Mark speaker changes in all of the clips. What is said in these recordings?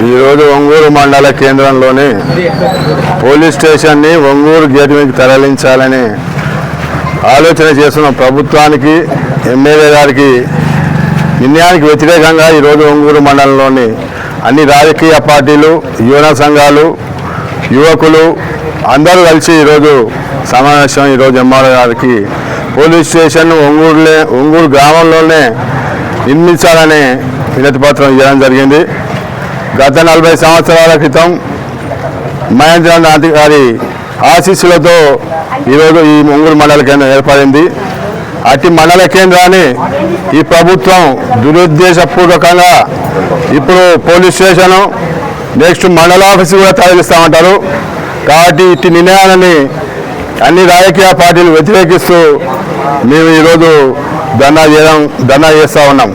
Speaker 1: ఈరోజు ఒంగూరు మండల కేంద్రంలోని పోలీస్ స్టేషన్ని ఒంగూరు గేటు మీదకి తరలించాలని ఆలోచన చేస్తున్న ప్రభుత్వానికి ఎమ్మెల్యే గారికి నిర్ణయానికి వ్యతిరేకంగా ఈరోజు ఒంగూరు మండలంలోని అన్ని రాజకీయ పార్టీలు యువన సంఘాలు యువకులు అందరూ కలిసి ఈరోజు సమావేశం ఈరోజు ఎంఆర్ఓ గారికి పోలీస్ స్టేషన్ ఒంగూరు గ్రామంలోనే నిర్మించాలని వినతి పత్రం ఇవ్వడం జరిగింది. గత 40 సంవత్సరాల క్రితం మహేంద్రనాథ్ గారి ఆశీస్సులతో ఈరోజు ఈ ఒంగూరు మండల కేంద్రం ఏర్పడింది. అట్టి మండల కేంద్రాన్ని ఈ ప్రభుత్వం దురుద్దేశపూర్వకంగా ఇప్పుడు పోలీస్ స్టేషను నెక్స్ట్ మండల ఆఫీసు కూడా తరలిస్తామంటారు. కాబట్టి ఇట్టి నిర్ణయాలని అన్ని రాజకీయ పార్టీలు వ్యతిరేకిస్తూ మేము ఈరోజు ధర్నా చేస్తూ ఉన్నాం.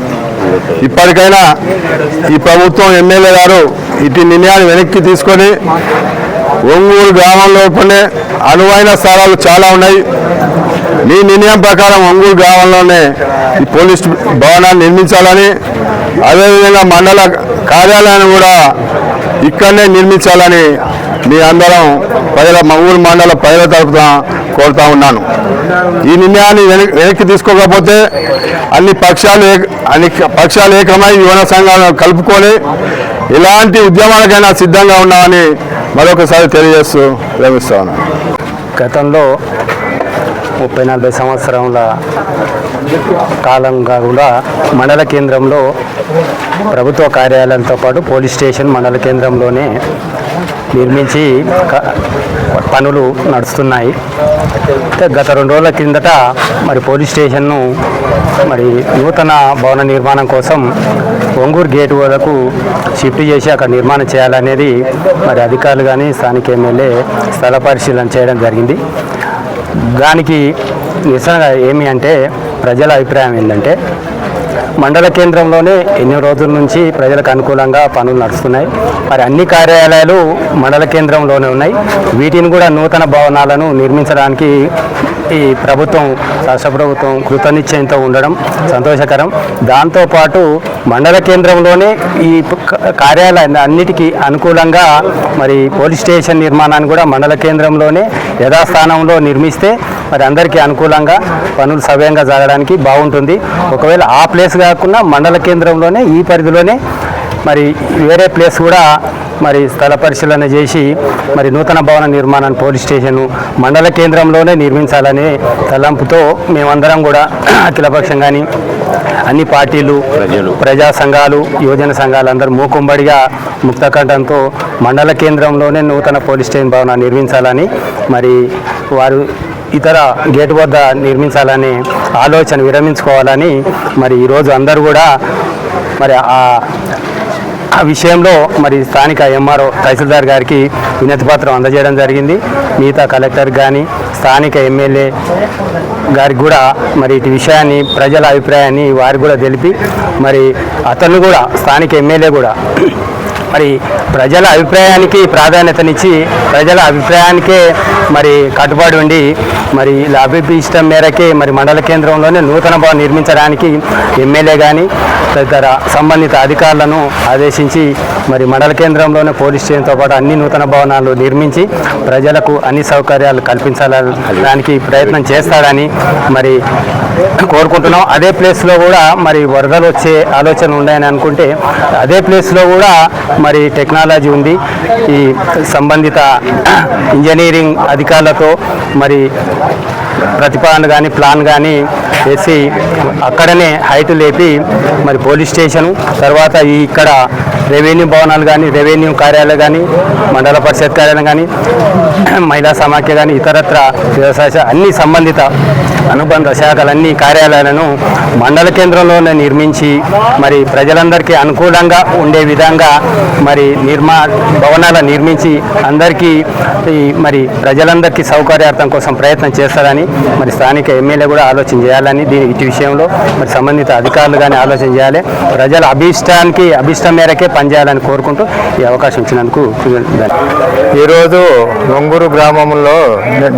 Speaker 1: ఇప్పటికైనా ఈ ప్రభుత్వం ఎమ్మెల్యే గారు ఇటు నిర్ణయాన్ని వెనక్కి తీసుకొని ఒంగూరు గ్రామంలోనే అనువైన స్థలాలు చాలా ఉన్నాయి. మీ నిర్ణయం ప్రకారం ఒంగూరు గ్రామంలోనే ఈ పోలీస్ భవనాన్ని నిర్మించాలని, అదేవిధంగా మండల కార్యాలయాన్ని కూడా ఇక్కడనే నిర్మించాలని మీ అందరం ఒంగూరు మండల ప్రజల తరఫున కోరుతా ఉన్నాను. ఈ నిర్ణయాన్ని వెనక్కి తీసుకోకపోతే అన్ని పక్షాలు ఏకమై యువన సంఘాలను కలుపుకొని ఇలాంటి ఉద్యమాలకైనా సిద్ధంగా ఉన్నామని మరొకసారి తెలియజేస్తూ ప్రేమిస్తా ఉన్నాను.
Speaker 2: గతంలో 30-40 సంవత్సరాల కాలంగా కూడా మండల కేంద్రంలో ప్రభుత్వ కార్యాలయాలతో పాటు పోలీస్ స్టేషన్ మండల కేంద్రంలోనే నిర్మించి పనులు నడుస్తున్నాయి. గత 2 రోజుల కిందట మరి పోలీస్ స్టేషన్ను మరి నూతన భవన నిర్మాణం కోసం ఒంగూరు గేటు వరకు షిఫ్ట్ చేసి అక్కడ నిర్మాణం చేయాలనేది మరి అధికారులు కానీ స్థానిక ఎమ్మెల్యే స్థల పరిశీలన చేయడం జరిగింది. దానికి నిరసనగా ఏమి అంటే ప్రజల అభిప్రాయం ఏంటంటే మండల కేంద్రంలోనే ఎన్నో రోజుల నుంచి ప్రజలకు అనుకూలంగా పనులు నడుస్తున్నాయి. మరి అన్ని కార్యాలయాలు మండల కేంద్రంలోనే ఉన్నాయి. వీటిని కూడా నూతన భవనాలను నిర్మించడానికి ఈ ప్రభుత్వం, రాష్ట్ర ప్రభుత్వం కృతనిశ్చయంతో ఉండడం సంతోషకరం. దాంతోపాటు మండల కేంద్రంలోనే ఈ కార్యాలయాన్ని అన్నిటికీ అనుకూలంగా మరి పోలీస్ స్టేషన్ నిర్మాణాన్ని కూడా మండల కేంద్రంలోనే యథాస్థానంలో నిర్మిస్తే మరి అందరికీ అనుకూలంగా పనులు సవ్యంగా జరగడానికి బాగుంటుంది. ఒకవేళ ఆ ప్లేస్ కాకుండా మండల కేంద్రంలోనే ఈ పరిధిలోనే మరి వేరే ప్లేస్ కూడా మరి స్థల పరిశీలన చేసి మరి నూతన భవన నిర్మాణాన్ని పోలీస్ స్టేషను మండల కేంద్రంలోనే నిర్మించాలనే తలంపుతో మేమందరం కూడా అఖిలపక్షం కానీ అన్ని పార్టీలు, ప్రజా సంఘాలు, యువజన సంఘాలు అందరూ మూకుంబడిగా ముక్తకంఠంతో మండల కేంద్రంలోనే నూతన పోలీస్ స్టేషన్ భవనాన్ని నిర్మించాలని మరి వారు ఇతర గేటు వద్ద నిర్మించాలనే ఆలోచన విరమించుకోవాలని మరి ఈరోజు అందరూ కూడా మరి ఆ విషయంలో మరి స్థానిక ఎంఆర్ఓ తహసీల్దార్ గారికి వినతి పత్రం అందజేయడం జరిగింది. మిగతా కలెక్టర్ కానీ స్థానిక ఎమ్మెల్యే గారికి కూడా మరి ఇటు విషయాన్ని, ప్రజల అభిప్రాయాన్ని వారికి కూడా తెలిపి మరి అతను కూడా స్థానిక ఎమ్మెల్యే కూడా మరి ప్రజల అభిప్రాయానికి ప్రాధాన్యతనిచ్చి ప్రజల అభిప్రాయానికే మరి కట్టుబడి ఉండి మరి ఇలా అభిప్రాయం మేరకే మరి మండల కేంద్రంలోనే నూతన భవనం నిర్మించడానికి ఎమ్మెల్యే కానీ తదితర సంబంధిత అధికారులను ఆదేశించి మరి మండల కేంద్రంలోనే పోలీస్ స్టేషన్తో పాటు అన్ని నూతన భవనాలు నిర్మించి ప్రజలకు అన్ని సౌకర్యాలు కల్పించాలని ప్రయత్నం చేస్తాడని మరి కోరుకుంటున్నాం. అదే ప్లేస్లో కూడా మరి వరదలు వచ్చే ఆలోచన ఉన్నాయని అనుకుంటే అదే ప్లేస్లో కూడా మరి టెక్నాలజీ ఉంది. ఈ సంబంధిత ఇంజనీరింగ్ అధికారులతో మరి ప్రతిపాదన కానీ ప్లాన్ కానీ వేసి అక్కడనే హైట్ లేపి మరి పోలీస్ స్టేషను తర్వాత ఇక్కడ రెవెన్యూ భవనాలు కానీ, రెవెన్యూ కార్యాలయాలు కానీ, మండల పరిషత్ కార్యాలయం కానీ, మహిళా సమాఖ్య కానీ, ఇతరత్ర వ్యవసాయ అన్ని సంబంధిత అనుబంధ శాఖలన్నీ కార్యాలయాలను మండల కేంద్రంలోనే నిర్మించి మరి ప్రజలందరికీ అనుకూలంగా ఉండే విధంగా మరి భవనాలు నిర్మించి అందరికీ మరి ప్రజలందరికీ సౌకర్యార్థం కోసం ప్రయత్నం చేస్తారని మరి స్థానిక ఎమ్మెల్యే కూడా ఆలోచన చేయాలని ఇటు విషయంలో మరి సంబంధిత అధికారులు కానీ ఆలోచన చేయాలి. ప్రజల అభిష్టం మేరకే పనిచేయాలని కోరుకుంటూ ఈ అవకాశం ఇచ్చినందుకు
Speaker 3: ఈరోజు ఒంగూరు గ్రామంలో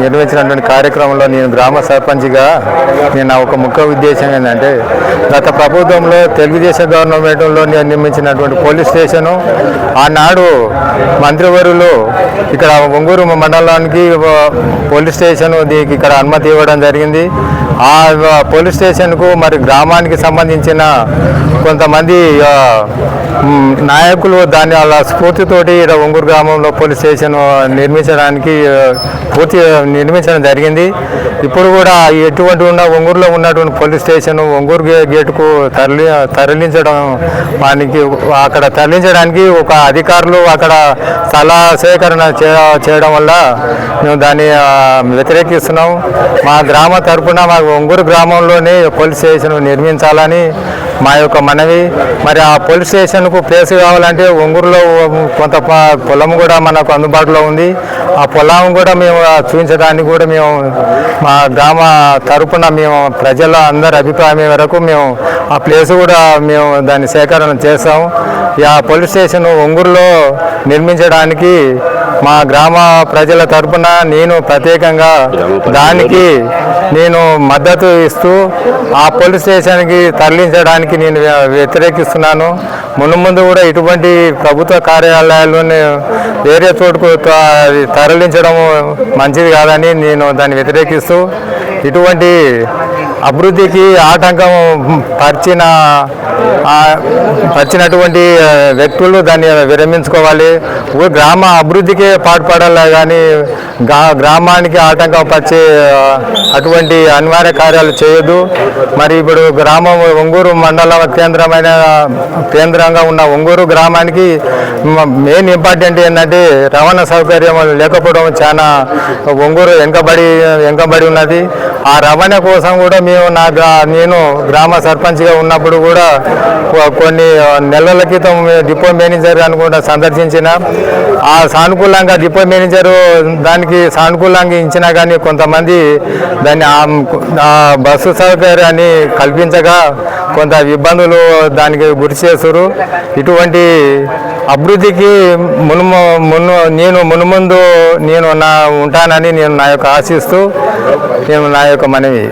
Speaker 3: నిర్వహించినటువంటి కార్యక్రమంలో నేను గ్రామ సర్పంచ్గా నేను ఒక ముఖ్య ఉద్దేశం ఏంటంటే గత ప్రభుత్వంలో తెలుగుదేశం గవర్నమెంట్లో నిర్మించినటువంటి పోలీస్ స్టేషను ఆనాడు మంత్రివర్యులు ఇక్కడ ఒంగూరు మండలానికి పోలీస్ స్టేషన్ దీనికి ఇక్కడ అనుమతి ఇవ్వడం జరిగింది. ఆ పోలీస్ స్టేషన్కు మరి గ్రామానికి సంబంధించిన కొంతమంది నాయకులు దాన్ని వాళ్ళ స్ఫూర్తితోటి ఇక్కడ ఒంగూరు గ్రామంలో పోలీస్ స్టేషన్ నిర్మించడం జరిగింది. ఇప్పుడు కూడా ఎటువంటి ఉన్న ఒంగూరులో ఉన్నటువంటి పోలీస్ స్టేషన్ ఒంగూరు గేటుకు తరలించడం అక్కడ తరలించడానికి ఒక అధికారులు అక్కడ స్థల సేకరణ చేయడం వల్ల మేము దాన్ని వ్యతిరేకిస్తున్నాం. మా గ్రామ తరపున మా ఒంగూరు గ్రామంలోనే పోలీస్ స్టేషన్ నిర్మించాలని మా యొక్క మనవి. మరి ఆ పోలీస్ స్టేషన్కు ప్లేస్ కావాలంటే ఒంగూరులో కొంత పొలం కూడా మనకు అందుబాటులో ఉంది. ఆ పొలం కూడా మేము చూపించడానికి కూడా మేము మా గ్రామ తరపున మేము ప్రజల అందరి అభిప్రాయం వరకు మేము ఆ ప్లేస్ కూడా మేము దాన్ని సేకరణ చేస్తాం. ఆ పోలీస్ స్టేషన్ ఒంగూరులో నిర్మించడానికి మా గ్రామ ప్రజల తరపున నేను ప్రత్యేకంగా దానికి నేను మద్దతు ఇస్తూ ఆ పోలీస్ స్టేషన్కి తరలించడానికి నేను వ్యతిరేకిస్తున్నాను. ముందు కూడా ఇటువంటి ప్రభుత్వ కార్యాలయాలను వేరే చోటుకు తరలించడం మంచిది కాదని నేను దాన్ని వ్యతిరేకిస్తూ ఇటువంటి అభివృద్ధికి ఆటంకం పరిచినటువంటి వ్యక్తులు దాన్ని విరమించుకోవాలి. గ్రామ అభివృద్ధికే పాటుపడాలి కానీ గ్రామానికి ఆటంకం పరిచే అటువంటి అనివార్య కార్యాలు చేయొద్దు. మరి ఇప్పుడు గ్రామం ఒంగూరు మండల కేంద్రంగా ఉన్న ఒంగూరు గ్రామానికి మెయిన్ ఇంపార్టెంట్ ఏంటంటే రవాణా సౌకర్యం లేకపోవడం చాలా ఒంగూరు వెనుకబడి ఉన్నది. ఆ రవాణా కోసం కూడా నేను గ్రామ సర్పంచ్గా ఉన్నప్పుడు కూడా కొన్ని నెలల క్రితం డిపో మేనేజర్ అనుకుంటా సందర్శించిన ఆ సానుకూలంగా డిపో మేనేజరు దానికి సానుకూలంగా ఇచ్చినా కానీ కొంతమంది దాన్ని ఆ బస్సు సౌకర్యాన్ని కల్పించగా కొంత ఇబ్బందులు దానికి గురి చేస్తారు. ఇటువంటి అభివృద్ధికి నేను ఉంటానని నేను నా యొక్క ఆశిస్తూ నేను నా యొక్క మనవి